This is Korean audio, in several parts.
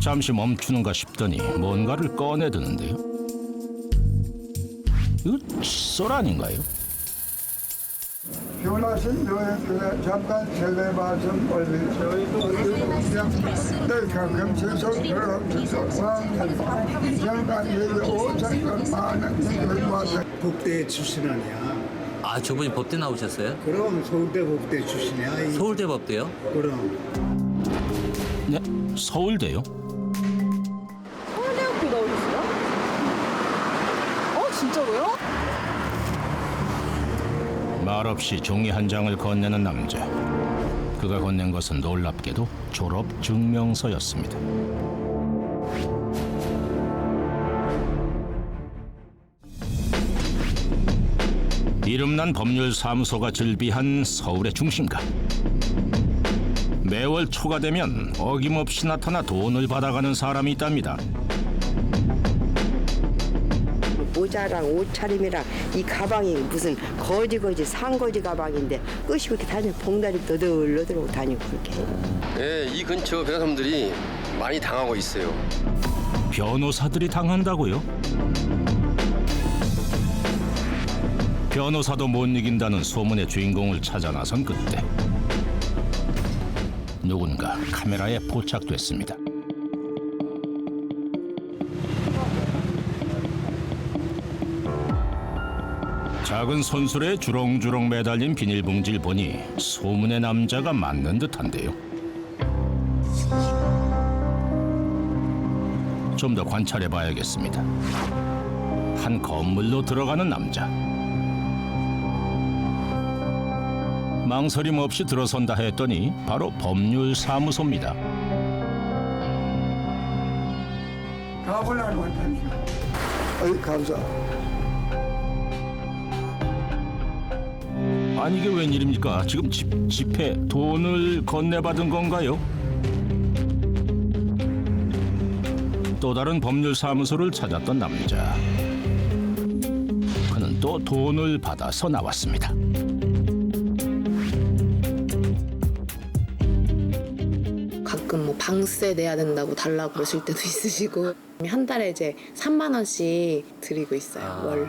잠시 멈추는가 싶더니 뭔가를 꺼내드는데요. 이거 칫솔 아닌가요? 피곤하신 여행길에 잠깐 실례 말씀 올리죠. 늘 가끔 세속 들어오면서 잠깐 얘기 오장간 많은 분들 와서 법대 출신 아니야. 아, 저분이 법대 나오셨어요? 그럼 서울대 법대 출신이야. 서울대 법대요? 그럼 네, 서울대요? 서울대학교 나오셨어요? 진짜로요? 말없이 종이 한 장을 건네는 남자. 그가 건넨 것은 놀랍게도 졸업 증명서였습니다. 이름난 법률사무소가 즐비한 서울의 중심가. 매월 초가 되면 어김없이 나타나 돈을 받아가는 사람이 있답니다. 모자랑 옷차림이랑 이 가방이 무슨 거지 산거지 가방인데 끝이 그렇게 다니고 봉다리 너덜너덜하고 다니고 그렇게 해요. 네, 이 근처 변호사분들이 많이 당하고 있어요. 변호사들이 당한다고요? 변호사도 못 이긴다는 소문의 주인공을 찾아 나선 그때 누군가 카메라에 포착됐습니다. 작은 손수레에 주렁주렁 매달린 비닐봉지를 보니 소문의 남자가 맞는 듯한데요. 좀 더 관찰해 봐야겠습니다. 한 건물로 들어가는 남자. 망설임 없이 들어선다 했더니 바로 법률사무소입니다. 가보려고 했더니 어이 감사. 아니 이게 웬일입니까? 지금 집에 돈을 건네받은 건가요? 또 다른 법률사무소를 찾았던 남자. 그는 또 돈을 받아서 나왔습니다. 가끔 뭐 방세 내야 된다고 달라고 그러실 때도 있으시고 한 달에 이제 3만 원씩 드리고 있어요. 월.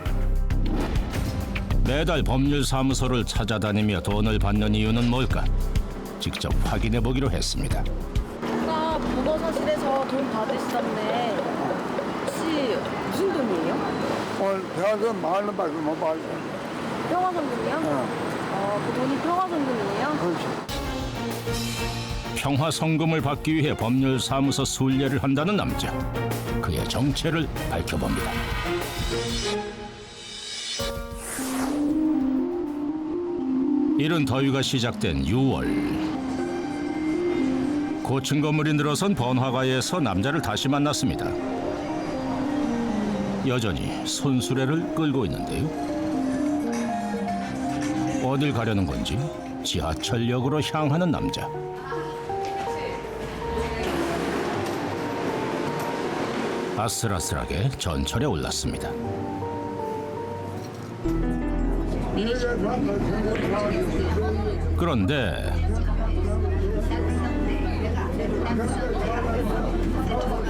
매달 법률사무소를 찾아다니며 돈을 받는 이유는 뭘까? 직접 확인해 보기로 했습니다. 아까 변호사실에서 돈 받으시던데 혹시 무슨 돈이에요? 오늘 대학은 말로밖에 못 받아. 평화성금이요? 그 돈이 평화성금이에요? 그렇지. 평화성금을 받기 위해 법률사무소 순례를 한다는 남자. 그의 정체를 밝혀봅니다. 이른 더위가 시작된 6월. 고층 건물이 늘어선 번화가에서 남자를 다시 만났습니다. 여전히 손수레를 끌고 있는데요. 어딜 가려는 건지 지하철역으로 향하는 남자. 아슬아슬하게 전철에 올랐습니다. 그런데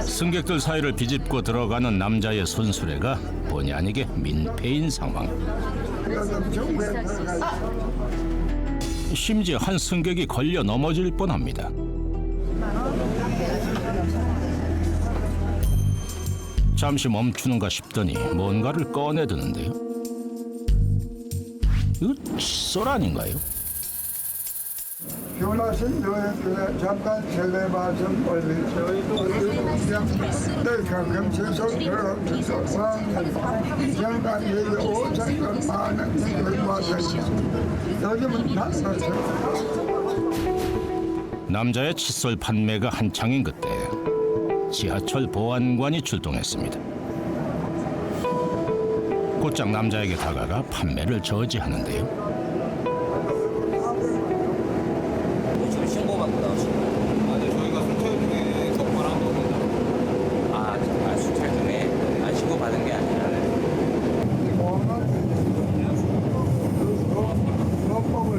승객들 사이를 비집고 들어가는 남자의 손수레가 본의 아니게 민폐인 상황. 심지어 한 승객이 걸려 넘어질 뻔합니다. 잠시 멈추는가 싶더니 뭔가를 꺼내드는데요. 이거 칫솔 아닌가요? 피곤하신 여행길에 잠깐 실례 말씀 올리죠. 늘 가끔 세속 들어오면서 잠깐 얘기 오장간 많은 분들 와서 요즘은 낯설죠. 남자의 칫솔 판매가 한창인 그때 지하철 보안관이 출동했습니다. 곧장 남자에게 다가가 판매를 저지하는데요. 지금 신고받고 나오시고. 아니 저희가 순찰 중에 접근한 겁니다. 아, 순찰 중에 안 신고받은 게 아니라. 법법을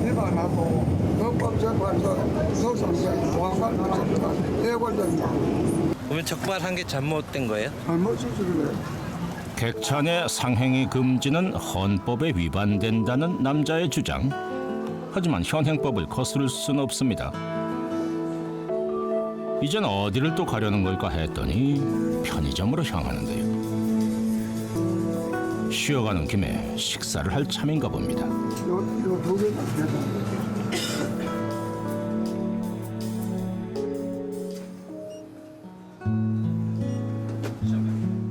위반하고 법법 재판소 소송에 보안관 대관령 그러면 적발한 게 잘못된 거예요? 잘못이지 그래. 객찬의 상행위 금지는 헌법에 위반된다는 남자의 주장. 하지만 현행법을 거스를 수는 없습니다. 이젠 어디를 또 가려는 걸까 했더니 편의점으로 향하는데요. 쉬어가는 김에 식사를 할 참인가 봅니다. 요 두 개만 계산.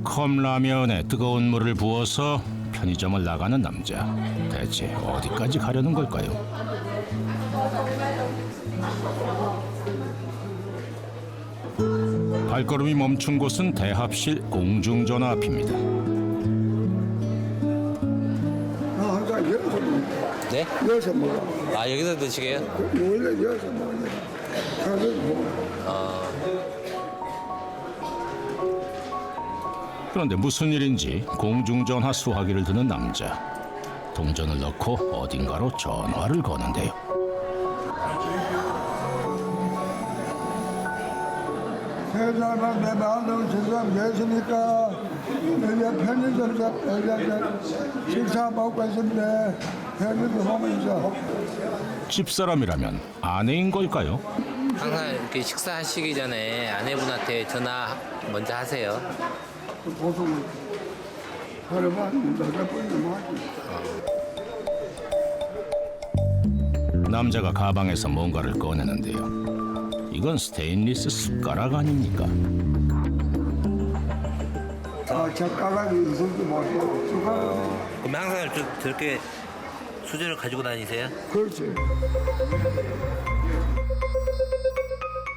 컵라면에 뜨거운 물을 부어서 편의점을 나가는 남자. 대체 어디까지 가려는 걸까요? 발걸음이 멈춘 곳은 대합실 공중전화 앞입니다. 나 항상 여기서 먹어. 네? 여기서 먹어. 아 여기서 드시게요? 원래 여기서 먹어야 가서 먹어. 그런데 무슨 일인지 공중전화 수화기를 드는 남자. 동전을 넣고 어딘가로 전화를 거는데요. 세상만 내 마음으로 세상 계시니까 여기 편의점에서 여기 식사 먹고 있는데 편의점 오면서 집사람이라면 아내인 걸까요? 항상 이렇게 식사하시기 전에 아내분한테 전화 먼저 하세요. 보통 하루만 몇 번이나 하지. 남자가 가방에서 뭔가를 꺼내는데요. 이건 스테인리스 숟가락 아닙니까? 젓가락이 있을지 모르고 숟가락. 그럼 항상 저렇게 수저를 가지고 다니세요? 그렇지.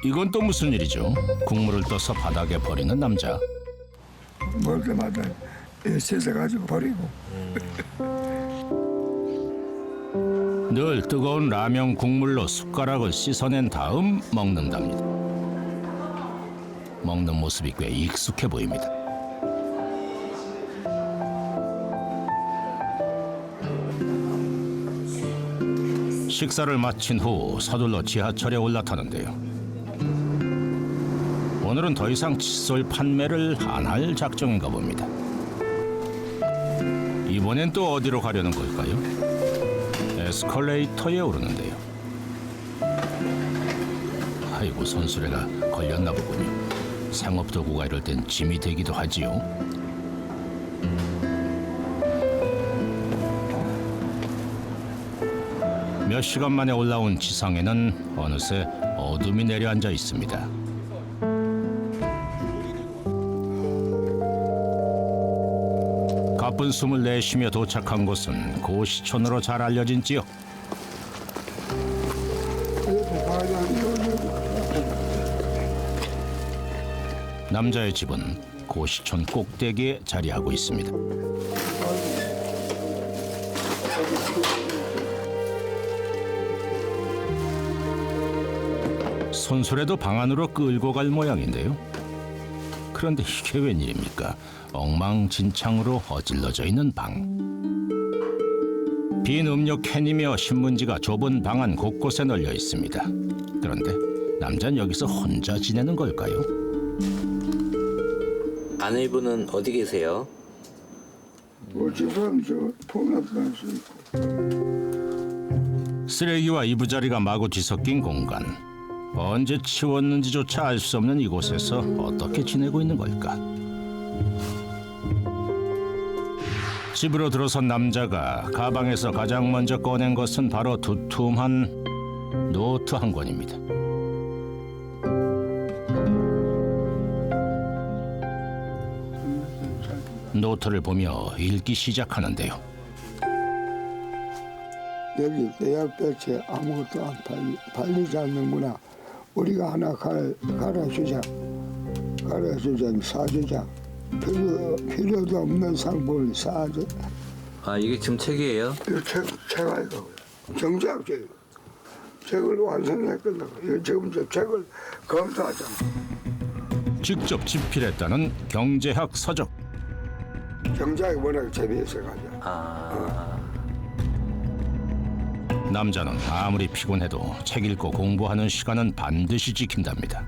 이건 또 무슨 일이죠? 국물을 떠서 바닥에 버리는 남자. 먹을 때마다 씻어가지고 버리고. 늘 뜨거운 라면 국물로 숟가락을 씻어낸 다음 먹는답니다. 먹는 모습이 꽤 익숙해 보입니다. 식사를 마친 후 서둘러 지하철에 올라타는데요. 오늘은 더 이상 칫솔 판매를 안 할 작정인가 봅니다. 이번엔 또 어디로 가려는 걸까요? 에스컬레이터에 오르는데요. 아이고, 손수레가 걸렸나 보군요. 상업도구가 이럴 땐 짐이 되기도 하지요. 몇 시간 만에 올라온 지상에는 어느새 어둠이 내려앉아 있습니다. 가쁜 숨을 내쉬며 도착한 곳은 고시촌으로 잘 알려진 지역. 남자의 집은 고시촌 꼭대기에 자리하고 있습니다. 손수레도 방 안으로 끌고 갈 모양인데요. 그런데 이게 웬일입니까? 엉망진창으로 어질러져 있는 방. 빈 음료 캔이며 신문지가 좁은 방 안 곳곳에 널려 있습니다. 그런데 남자는 여기서 혼자 지내는 걸까요? 아내분은 어디 계세요? 뭐 집은 저 폭락도 할 수 있고. 쓰레기와 이부자리가 마구 뒤섞인 공간. 언제 치웠는지조차 알 수 없는 이곳에서 어떻게 지내고 있는 걸까? 집으로 들어선 남자가 가방에서 가장 먼저 꺼낸 것은 바로 두툼한 노트 한 권입니다. 노트를 보며 읽기 시작하는데요. 여기 대학 배치 아무것도 안 팔리지 않는구나. 우리가 하나 갈아주자. 사주자. 필요도 없는 상품을 사줘. 아 이게 지금 책이에요? 이 책 아이가 정작책. 책을 완성해 끝나고 이거 지금 저 책을 검토하잖아. 직접 집필했다는 경제학 서적. 경제학이 워낙 재미있어가지고. 남자는 아무리 피곤해도 책 읽고 공부하는 시간은 반드시 지킨답니다.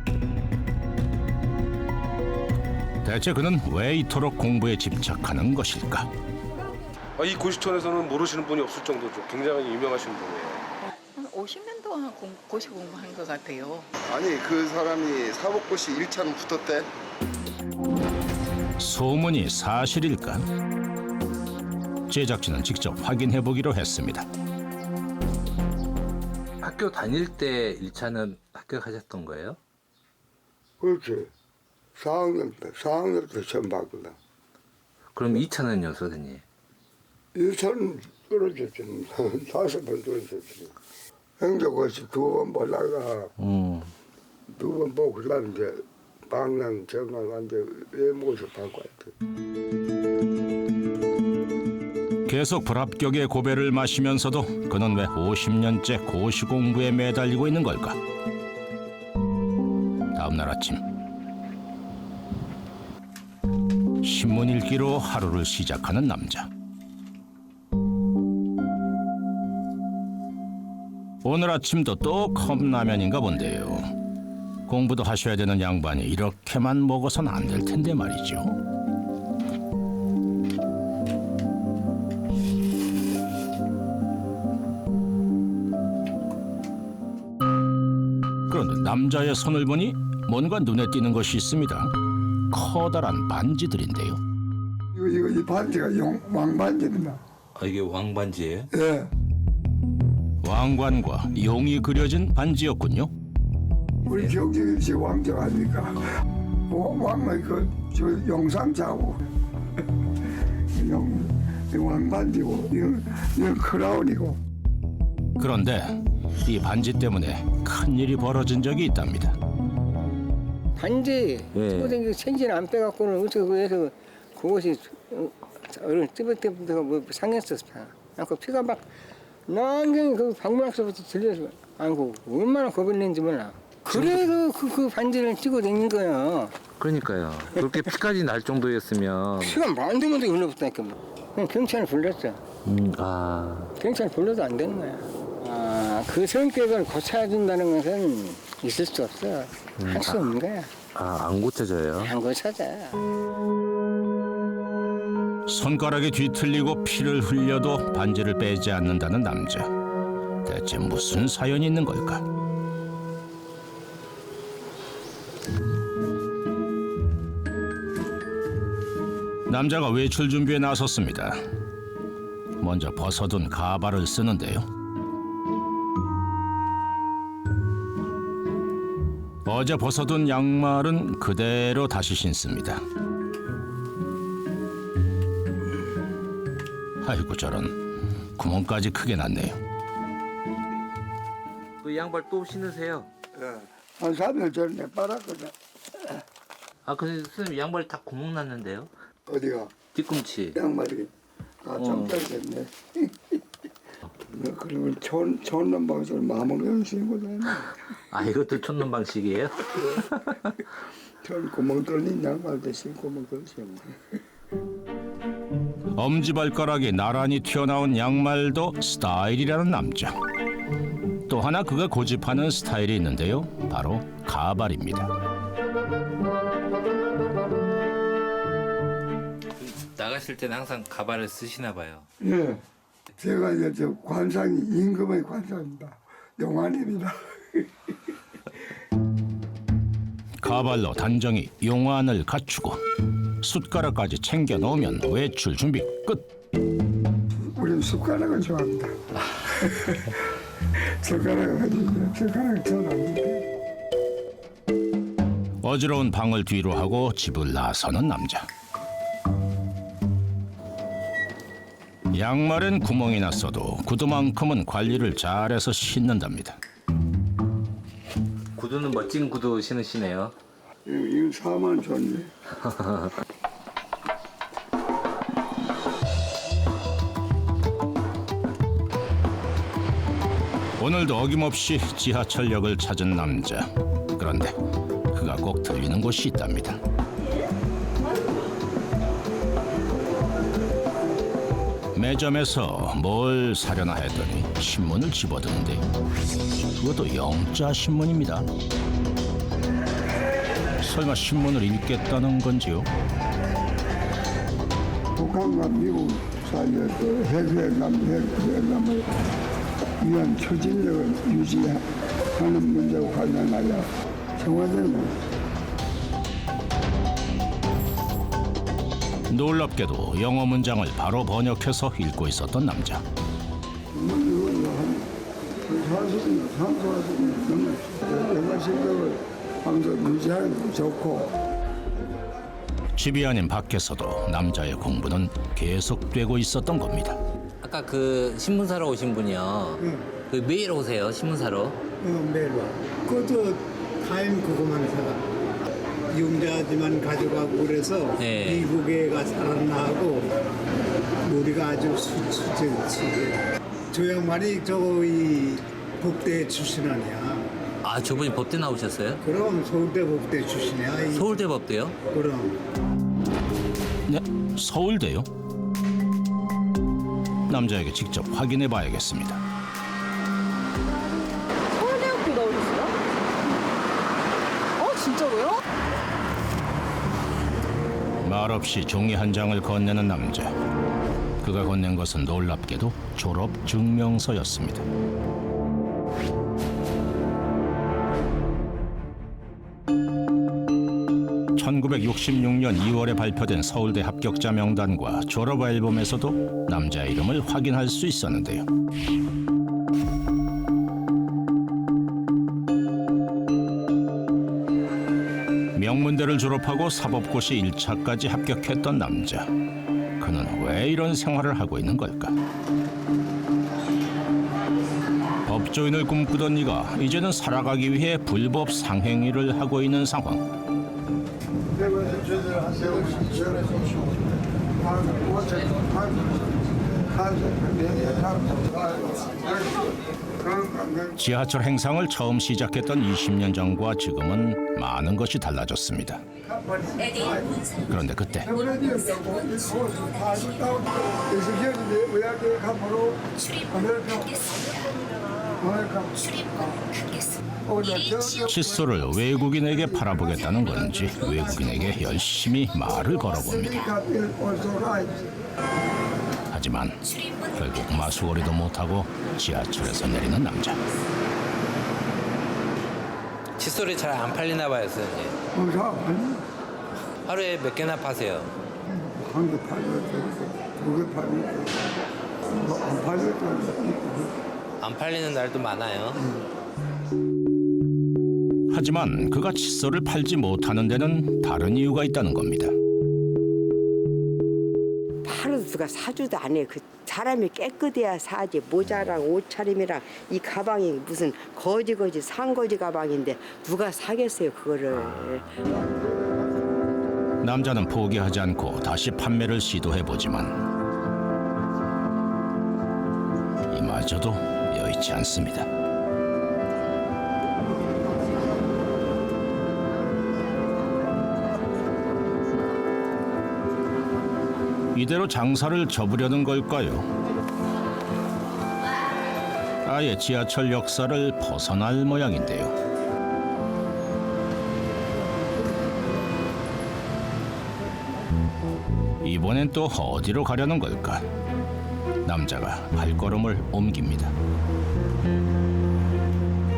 대체 그는 왜 이토록 공부에 집착하는 것일까? 이 고시촌에서는 모르시는 분이 없을 정도죠. 굉장히 유명하신 분이에요. 한 50년 동안 고시 공부한 것 같아요. 아니 그 사람이 사법고시 1차는 붙었대. 소문이 사실일까? 제작진은 직접 확인해 보기로 했습니다. 학교 다닐 때 1차는 합격하셨던 거예요? 그렇지. 4학년 때 처음 봤거든. 그럼 2차는요, 선생님? 1차는 떨어졌지. 5번 떨어졌지. 행정고시 2번 보다가 2번 보고 그다음 이제 방랑 정강한데 외모고시 받고 왔대. 계속 불합격의 고배를 마시면서도 그는 왜 50년째 고시 공부에 매달리고 있는 걸까? 다음 날 아침 신문 읽기로 하루를 시작하는 남자. 오늘 아침도 또 컵라면인가 본데요. 공부도 하셔야 되는 양반이 이렇게만 먹어선 안 될 텐데 말이죠. 그런데 남자의 손을 보니 뭔가 눈에 띄는 것이 있습니다. 커다란 반지들인데요. 이 반지가 왕반지입니다. 이게 왕반지예요? 예. 왕관과 용이 그려진 반지였군요. 우리 경쟁일지 왕정 아닙니까? 왕은 저 용상자고 왕반지고 이건 크라운이고. 그런데 이 반지 때문에 큰일이 벌어진 적이 있답니다. 반지 뜯어댕기고 생진 안 빼갖고는 어떻게 그래서 그것이 어른 띠벅띠벅 뭐 상했었어. 그 피가 막 난경이 그 방문학서부터 들려서 아이고 얼마나 겁을 낸지 몰라. 그래도 그 반지를 찍어 댕긴 거야. 그러니까요. 그렇게 피까지 날 정도였으면 피가 만두 흘러붙다니까. 그냥 경찰을 불렀어. 경찰 불러도 안 되는 거야. 그 성격을 고쳐준다는 것은 있을 수 없어. 할 수 없는 거야. 안 고쳐져요? 안 고쳐져. 손가락이 뒤틀리고 피를 흘려도 반지를 빼지 않는다는 남자. 대체 무슨 사연이 있는 걸까? 남자가 외출 준비에 나섰습니다. 먼저 벗어둔 가발을 쓰는데요. 어제 벗어둔 양말은 그대로 다시 신습니다. 아이고 저런, 구멍까지 크게 났네요. 그 양발 또 신으세요? 예. 한 3일 전에 빨았거든. 근데 선생님 양발 다 구멍 났는데요? 어디가? 뒤꿈치. 양말이 좀 떨어졌네. 그러면 촌놈 방식을 마음을 신고 다녀. 이것도 촌놈 방식이에요? 촌 구멍 뚫린 양말도 신고 뭐 그러시면. 엄지발가락이 나란히 튀어나온 양말도 스타일이라는 남자. 또 하나 그가 고집하는 스타일이 있는데요. 바로 가발입니다. 나가실 때는 항상 가발을 쓰시나 봐요. 예. 제가 이제 저 관상이 임금의 관상입니다. 용환입니다. 가발로 단정히 용안을 갖추고 숟가락까지 챙겨 넣으면 외출 준비 끝. 우리는 숟가락을 좋아합니다. 숟가락을 좋아합니다. 어지러운 방을 뒤로 하고 집을 나서는 남자. 양말엔 구멍이 났어도 구두만큼은 관리를 잘해서 신는답니다. 구두는 멋진 구두 신으시네요. 이건 4만 줬네. 오늘도 어김없이 지하철역을 찾은 남자. 그런데 그가 꼭 들리는 곳이 있답니다. 매점에서 뭘 사려나 했더니 신문을 집어드는데 그것도 영자 신문입니다. 설마 신문을 읽겠다는 건지요? 북한과 미국 사이에 그 핵회담을 위한 추진력을 유지하는 문제와 관련하여 청와대는 놀랍게도 영어 문장을 바로 번역해서 읽고 있었던 남자. 사실은 상소하시는 영어 실력을 항상 유지하는 게 좋고 집이 아닌 밖에서도 남자의 공부는 계속되고 있었던 겁니다. 아까 그 신문사로 오신 분이요. 그 매일 오세요, 신문사로? 매일 와. 그것도 타임 그거만 사가. 융자지만 가져가고 그래서 네. 미국에가 살았나 하고 우리가 아주 수제. 저 양반이 이 법대 출신 아니야. 아, 저분이 법대 나오셨어요? 그럼 서울대 법대 출신이야. 서울대 법대요? 그럼. 네? 서울대요? 남자에게 직접 확인해 봐야겠습니다. 서울대학교 나오셨어요? 진짜로요? 말없이 종이 한 장을 건네는 남자. 그가 건넨 것은 놀랍게도 졸업 증명서였습니다. (1966년 2월에) 발표된 서울대 합격자 명단과 졸업 앨범에서도 남자의 이름을 확인할 수 있었는데요. 명문대를 졸업하고 사법고시 1차까지 합격했던 남자. 그는 왜 이런 생활을 하고 있는 걸까? 법조인을 꿈꾸던 이가 이제는 살아가기 위해 불법 상행위를 하고 있는 상황. 지하철 행상을 처음 시작했던 20년 전과 지금은 많은 것이 달라졌습니다. 그런데 그때 칫솔을 외국인에게 팔아보겠다는 건지 외국인에게 열심히 말을 걸어봅니다. 하지만 결국 마수거리도 못하고 지하철에서 내리는 남자. 칫솔이 잘 안 팔리나 봐요, 선생님. 하루에 몇 개나 파세요? 한 개 팔고 두 개 팔고 안 팔릴 때도 있고. 안 팔리는 날도 많아요. 하지만 그가 칫솔을 팔지 못하는 데는 다른 이유가 있다는 겁니다. 팔아도 누가 사주도 안 해. 그 사람이 깨끗해야 사지. 모자랑 옷차림이랑 이 가방이 무슨 거지 상거지 가방인데 누가 사겠어요 그거를. 남자는 포기하지 않고 다시 판매를 시도해보지만 이마저도 여의치 않습니다. 이대로 장사를 접으려는 걸까요? 아예 지하철 역사를 벗어날 모양인데요. 이번엔 또 어디로 가려는 걸까? 남자가 발걸음을 옮깁니다.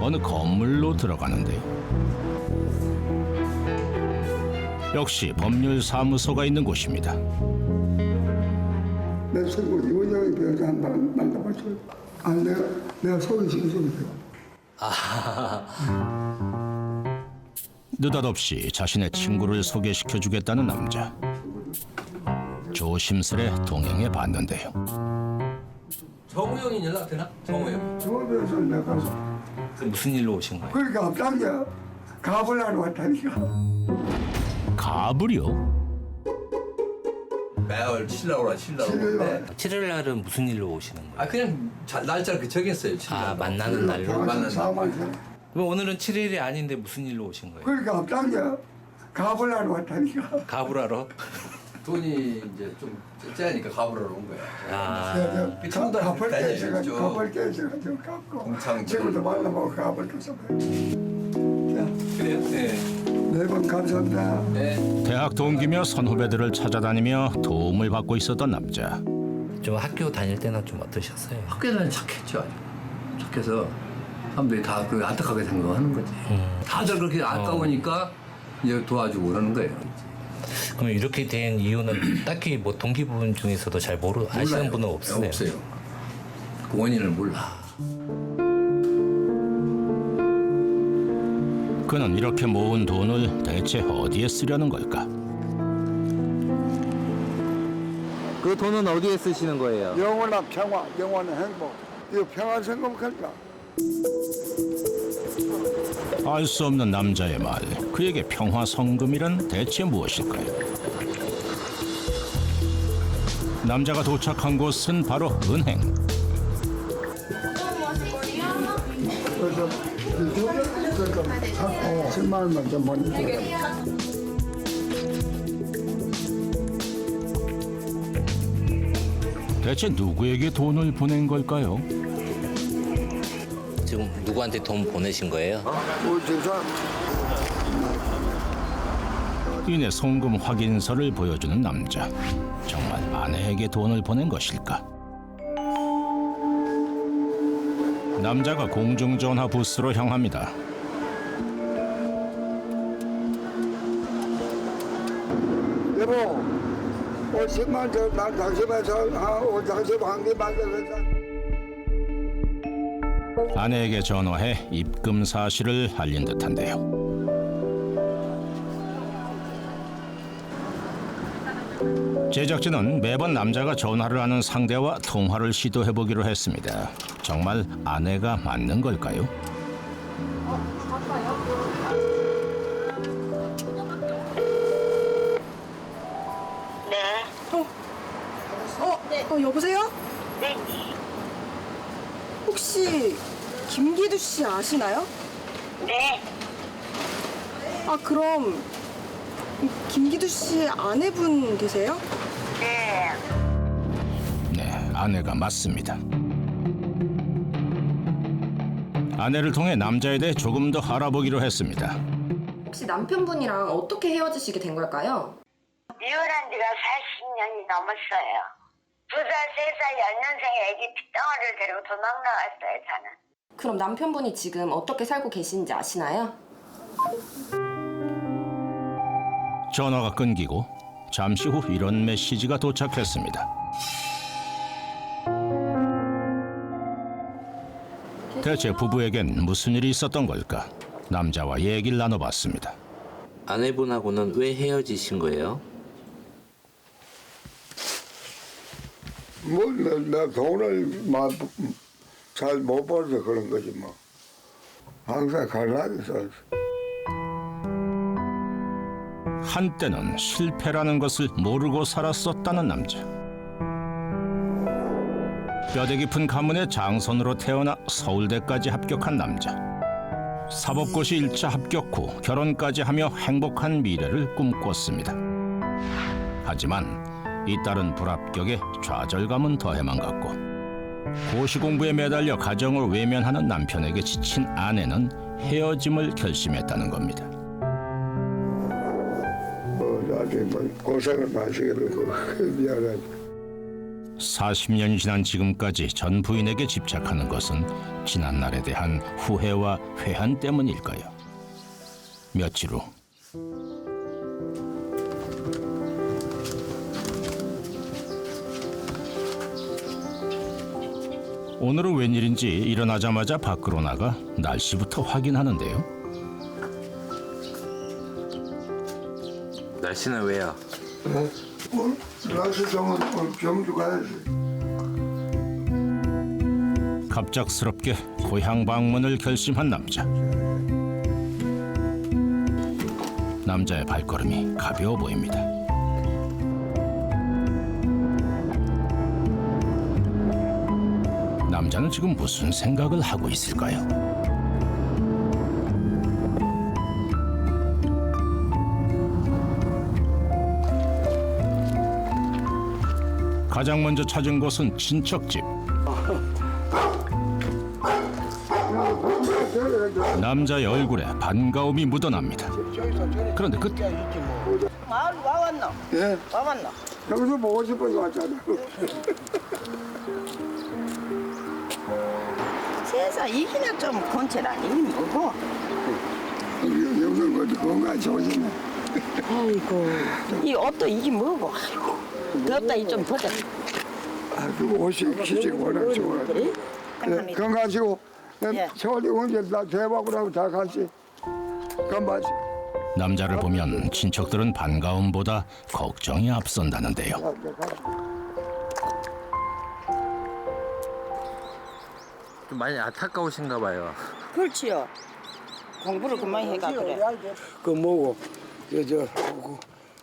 어느 건물로 들어가는데요. 역시 법률사무소가 있는 곳입니다. 내 친구 이원영이 배우자 한번 만나봤어요. 내가 소개시켜주면 느닷없이 자신의 친구를 소개시켜주겠다는 남자. 조심스레 동행해 봤는데요. 정우 형이 연락되나? 정우 형. 저에서 내가 무슨 일로 오신 거예요? 그러니까 갑자기 갑을 하러 왔다니까. 갑을요? 매월 칠라오라 칠라오라. 7일 날은 무슨 일로 오시는 거예요? 아 그냥 날짜를 그 정했어요. 아, 만나는 날로? 만나는 날. 그럼 오늘은 7일이 아닌데 무슨 일로 오신 거예요? 그러니까 갑자기 갑을 하러 왔다니까. 가불하러? 돈이 이제 좀 짜니까 가보러 온 거야. 아, 갑을 깨져가지고 갖고 공창 친구도 만나보고 갑을 줬어. 그래요? 네. 매번 감사합니다. 대학 동기며 선후배들을 찾아다니며 도움을 받고 있었던 남자. 좀 학교 다닐 때는 좀 어떠셨어요? 학교는 착했죠. 착해서 사람들이 다 그 안타깝게 생각하는 거지. 다들 그렇게 아까우니까 이제 도와주고 그러는 거예요. 그럼 이렇게 된 이유는 딱히 뭐 동기분 중에서도 잘 아시는 분은 없으세요? 없어요. 그 원인을 몰라. 그는 이렇게 모은 돈을 대체 어디에 쓰려는 걸까? 그 돈은 어디에 쓰시는 거예요? 영원한 평화, 영원한 행복. 이거 평화 생각할까? 알 수 없는 남자의 말. 그에게 평화 성금이란 대체 무엇일까요? 남자가 도착한 곳은 바로 은행. 그래서 10만 원만 좀 보내줘. 대체 누구에게 돈을 보낸 걸까요? 지금 누구한테 돈 보내신 거예요? 이내 송금 확인서를 보여주는 남자. 정말 아내에게 돈을 보낸 것일까? 남자가 공중전화 부스로 향합니다. 여보, 50만 난 당신에서 당신 한개 만들었다. 아내에게 전화해 입금 사실을 알린 듯한데요. 제작진은 매번 남자가 전화를 하는 상대와 통화를 시도해보기로 했습니다. 정말 아내가 맞는 걸까요? 여보세요? 네. 혹시 김기두 씨 아시나요? 네. 아, 그럼 김기두 씨의 아내분 되세요? 네. 네, 아내가 맞습니다. 아내를 통해 남자에 대해 조금 더 알아보기로 했습니다. 혹시 남편분이랑 어떻게 헤어지시게 된 걸까요? 이혼한 지가 40년이 넘었어요. 2살, 3살 연년생의 애기 핏덩어리를 데리고 도망 나왔어요, 저는. 그럼 남편분이 지금 어떻게 살고 계신지 아시나요? 전화가 끊기고 잠시 후 이런 메시지가 도착했습니다. 대체 부부에겐 무슨 일이 있었던 걸까? 남자와 얘기를 나눠봤습니다. 아내분하고는 왜 헤어지신 거예요? 나 돈을 잘 못 벌어서 그런 거지 뭐. 항상 갈라져 있었어. 한때는 실패라는 것을 모르고 살았었다는 남자. 뼈대 깊은 가문의 장손으로 태어나 서울대까지 합격한 남자. 사법고시 1차 합격 후 결혼까지 하며 행복한 미래를 꿈꿨습니다. 하지만 잇따른 불합격에 좌절감은 더해만 갔고 고시 공부에 매달려 가정을 외면하는 남편에게 지친 아내는 헤어짐을 결심했다는 겁니다. 나중에 고생을 마시게 되고 미안하지. 40년이 지난 지금까지 전 부인에게 집착하는 것은 지난 날에 대한 후회와 회한 때문일까요? 며칠 후 오늘은 웬일인지 일어나자마자 밖으로 나가 날씨부터 확인하는데요. 날씨는 왜요? 날씨 좋으면 경주 가야지. 갑작스럽게 고향 방문을 결심한 남자. 남자의 발걸음이 가벼워 보입니다. 남자는 지금 무슨 생각을 하고 있을까요? 가장 먼저 찾은 곳은 친척집. 남자의 얼굴에 반가움이 묻어납니다. 그런데 그 마을 와왔노? 예. 와왔노? 여기서 보고 싶어서 왔잖아. 세상 이기나 좀 건체라니 뭐고? 여기서 어디 건강 좋으시네. 아이고 이 옷도 이게 뭐고? 아이고 덥다 이 좀 벗어. 그 옷이 기질이 워낙 좋아요. 예, 건강하시고 저리 언제 나 대박으로 하고 다 같이 건강하시. 남자를 보면 친척들은 반가움보다 걱정이 앞선다는데요. 좀 많이 안타까우신가 봐요. 그렇지요. 공부를 그만 해가 그래. 그 뭐고 저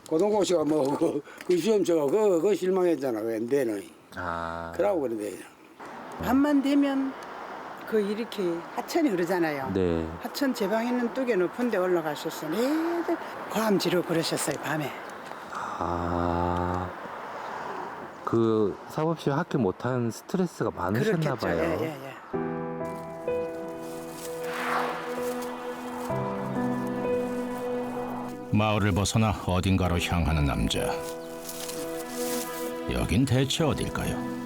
고등고시가 뭐고 그 시험 저거 그거 실망했잖아. 왜 안 되노? 아. 그러고 그런데. 밤만 되면 그 이렇게 하천이 흐르잖아요. 네. 하천 제 방에는 뚝에 높은 데 올라가셨어. 애들 고함지르고 그러셨어요, 밤에. 아. 그 사법시험 합격 못한 스트레스가 많으셨나 그렇겠죠. 봐요. 예, 예, 예. 마을을 벗어나 어딘가로 향하는 남자. 여긴 대체 어딜까요?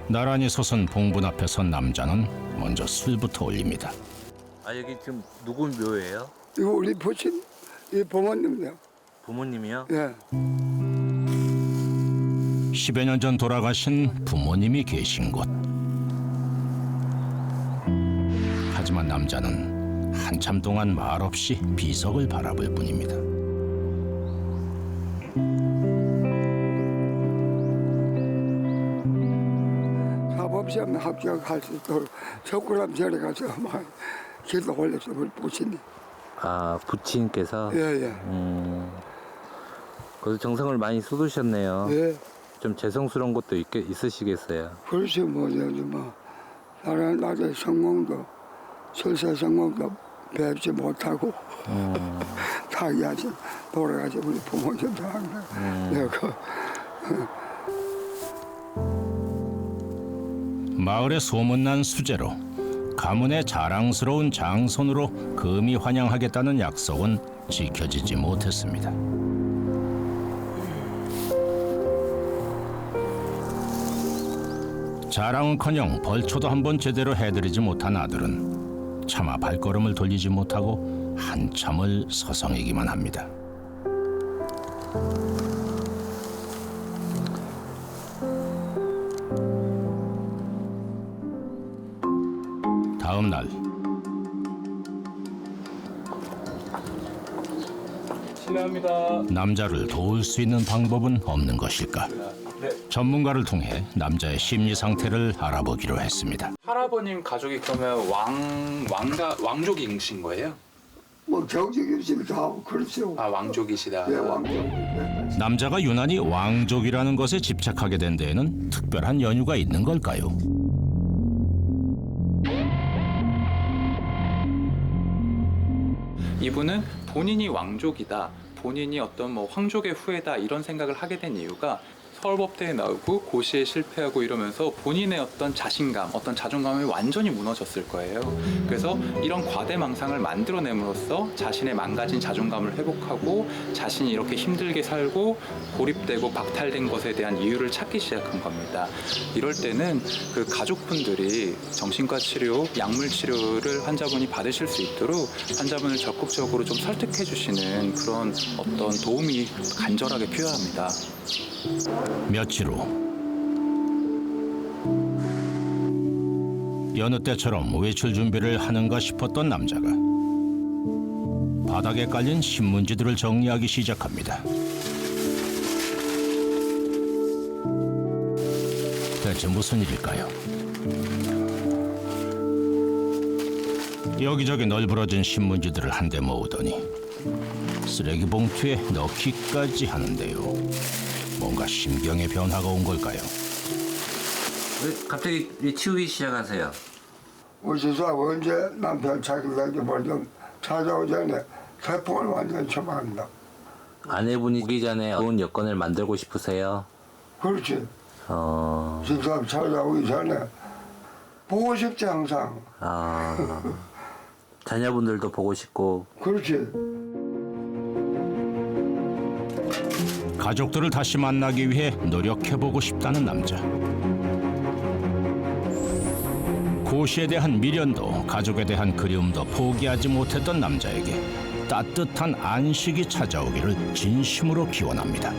나란히 솟은 봉분 앞에 선 남자는 먼저 술부터 올립니다. 아 여기 지금 누구 묘예요? 이거 우리 부친 이 부모님이요. 부모님이요? 예. 10여 년 전 돌아가신 부모님이 계신 곳. 하지만 남자는 한참 동안 말없이 비석을 바라볼 뿐입니다. 사법시험 합격할 수 있도록 석굴암 절에 가서 막 기도 올렸어 우리 부친이. 아 부친께서? 예예. 그래서 정성을 많이 쏟으셨네요. 예. 좀 죄송스러운 것도 있으시겠어요. 그렇지 뭐 요즘 뭐 나는 나도 성공도 설사 성공도 뵙지 못하고 타기하지 돌아가지 우리 부모님도 항상 내가 마을의 소문난 수제로 가문의 자랑스러운 장손으로 금이 환영하겠다는 약속은 지켜지지 못했습니다. 자랑은커녕 벌초도 한번 제대로 해드리지 못한 아들은 차마 발걸음을 돌리지 못하고 한참을 서성이기만 합니다. 다음 날 실례합니다. 남자를 도울 수 있는 방법은 없는 것일까? 전문가를 통해 남자의 심리 상태를 알아보기로 했습니다. 할아버님 가족이 그러면 왕족이신 거예요? 뭐 경직이시기도 하고 그렇죠. 아 왕족이시다. 네, 왕족. 남자가 유난히 왕족이라는 것에 집착하게 된 데에는 특별한 연유가 있는 걸까요? 이분은 본인이 왕족이다, 본인이 어떤 뭐 황족의 후예다 이런 생각을 하게 된 이유가 서울법대에 나오고 고시에 실패하고 이러면서 본인의 어떤 자신감, 어떤 자존감이 완전히 무너졌을 거예요. 그래서 이런 과대망상을 만들어냄으로써 자신의 망가진 자존감을 회복하고 자신이 이렇게 힘들게 살고 고립되고 박탈된 것에 대한 이유를 찾기 시작한 겁니다. 이럴 때는 그 가족분들이 정신과 치료, 약물 치료를 환자분이 받으실 수 있도록 환자분을 적극적으로 좀 설득해 주시는 그런 어떤 도움이 간절하게 필요합니다. 며칠 후 여느 때처럼 외출 준비를 하는가 싶었던 남자가 바닥에 깔린 신문지들을 정리하기 시작합니다. 대체 무슨 일일까요? 여기저기 널브러진 신문지들을 한데 모으더니 쓰레기 봉투에 넣기까지 하는데요. 뭔가 심경의 변화가 온 걸까요? 왜 갑자기 왜 치우기 시작하세요? 우리 집사하고 언제 남편 자기들에게 뭘좀 찾아오기 전에 태풍을 완전히 처방합니다. 아내분이 오기 전에 좋은 여건을 만들고 싶으세요? 그렇지. 집사람 찾아오기 전에 보고 싶지 항상. 아, 자녀분들도 보고 싶고. 그렇지. 가족들을 다시 만나기 위해 노력해보고 싶다는 남자. 고시에 대한 미련도 가족에 대한 그리움도 포기하지 못했던 남자에게 따뜻한 안식이 찾아오기를 진심으로 기원합니다.